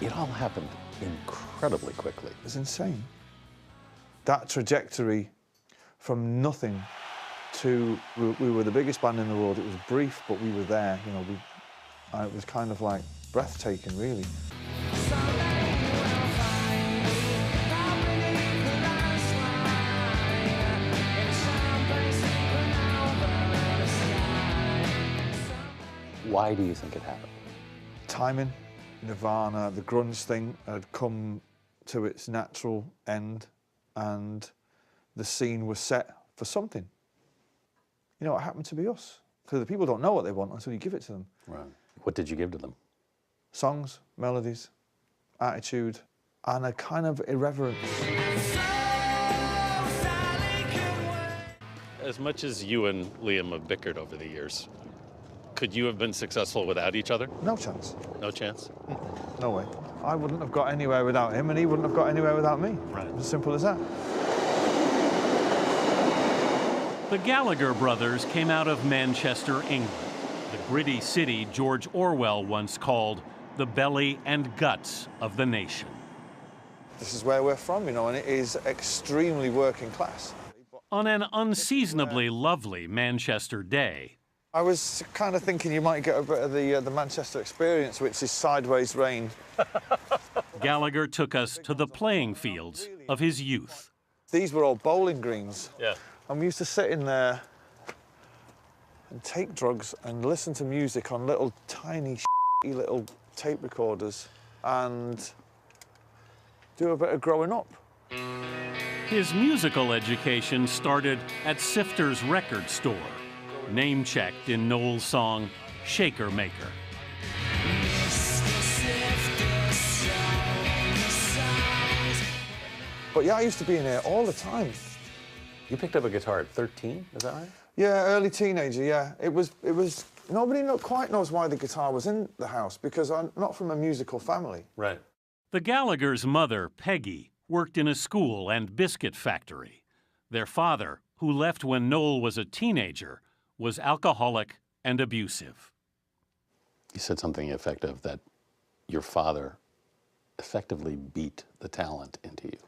It all happened incredibly quickly. It's insane. That trajectory from nothing to we were the biggest band in the world. It was brief, but we were there. You know, it was kind of like breathtaking, really. Why do you think it happened? Timing, Nirvana, the grunge thing had come to its natural end, and the scene was set for something. You know, it happened to be us. Because the people don't know what they want until you give it to them. Right. What did you give to them? Songs, melodies, attitude, and a kind of irreverence. As much as you and Liam have bickered over the years, could you have been successful without each other? No chance. No chance? No way. I wouldn't have got anywhere without him, and he wouldn't have got anywhere without me. Right. As simple as that. The Gallagher brothers came out of Manchester, England, the gritty city George Orwell once called the belly and guts of the nation. This is where we're from, you know, and it is extremely working class. On an unseasonably lovely Manchester day, I was kind of thinking you might get a bit of the Manchester experience, which is sideways rain. Gallagher took us to the playing fields of his youth. These were all bowling greens. Yeah. And we used to sit in there and take drugs and listen to music on little tiny little tape recorders and do a bit of growing up. His musical education started at Sifter's record store, name-checked in Noel's song, Shaker Maker. But yeah, I used to be in here all the time. You picked up a guitar at 13, is that right? Yeah, early teenager, yeah. It was, nobody quite knows why the guitar was in the house, because I'm not from a musical family. Right. The Gallagher's mother, Peggy, worked in a school and biscuit factory. Their father, who left when Noel was a teenager, was alcoholic and abusive. You said something effective, that your father effectively beat the talent into you.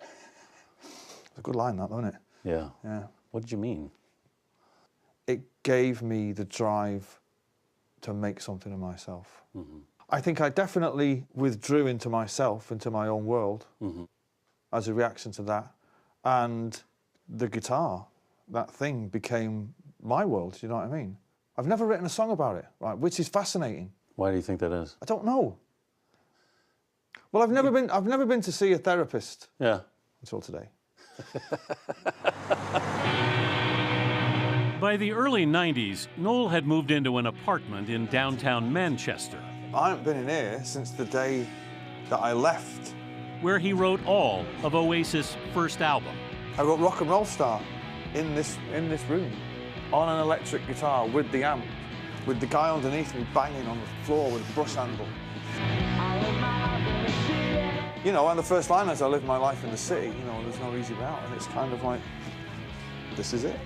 It's a good line, that, wasn't it? Yeah. Yeah. What did you mean? It gave me the drive to make something of myself. Mm-hmm. I think I definitely withdrew into myself, into my own world, mm-hmm. as a reaction to that. And the guitar, that thing, became my world, you know what I mean? I've never written a song about it, right, which is fascinating. Why do you think that is? I don't know. Well, I've never been to see a therapist. Yeah. Until today. By the early 90s, Noel had moved into an apartment in downtown Manchester. I haven't been in here since the day that I left. Where he wrote all of Oasis' first album. I wrote Rock and Roll Star in this room, on an electric guitar with the amp, with the guy underneath me banging on the floor with a brush handle. You know, and the first line is, I live my life in the city, you know, there's no easy way out, and it's kind of like, this is it.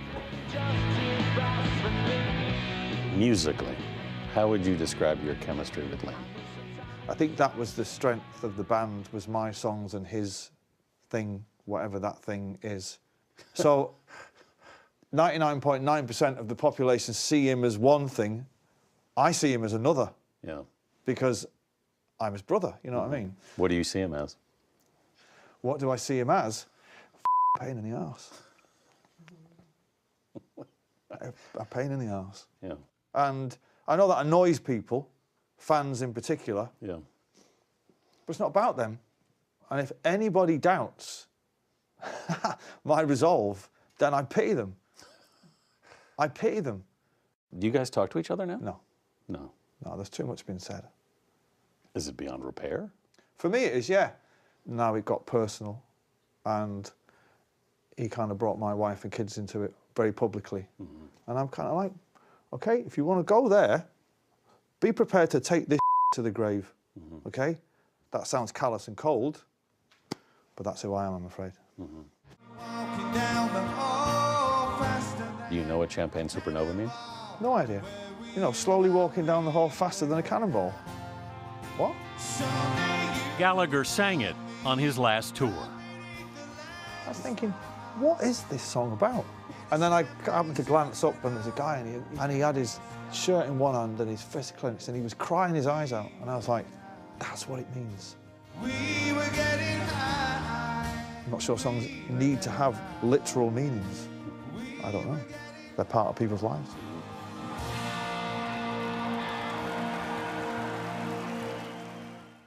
Musically, how would you describe your chemistry with Liam? I think that was the strength of the band, was my songs and his thing, whatever that thing is. So 99.9% of the population see him as one thing. I see him as another. Yeah. Because I'm his brother, you know what I mean? What do you see him as? What do I see him as? Pain in the arse. A pain in the arse. Yeah. And I know that annoys people, fans in particular. Yeah. But it's not about them. And if anybody doubts my resolve, then I pity them. I pity them. Do you guys talk to each other now? No. No. No, there's too much been said. Is it beyond repair? For me, it is, yeah. Now it got personal, and he kind of brought my wife and kids into it very publicly. Mm-hmm. And I'm kind of like, okay, if you want to go there, be prepared to take this to the grave, mm-hmm. okay? That sounds callous and cold, but that's who I am, I'm afraid. Mm-hmm. Do you know what Champagne Supernova means? No idea. You know, slowly walking down the hall faster than a cannonball. What? Gallagher sang it on his last tour. I was thinking, what is this song about? And then I happened to glance up, and there's a guy, and he had his shirt in one hand and his fist clenched, and he was crying his eyes out. And I was like, that's what it means. We were getting high. I'm not sure songs need to have literal meanings. I don't know. They're part of people's lives.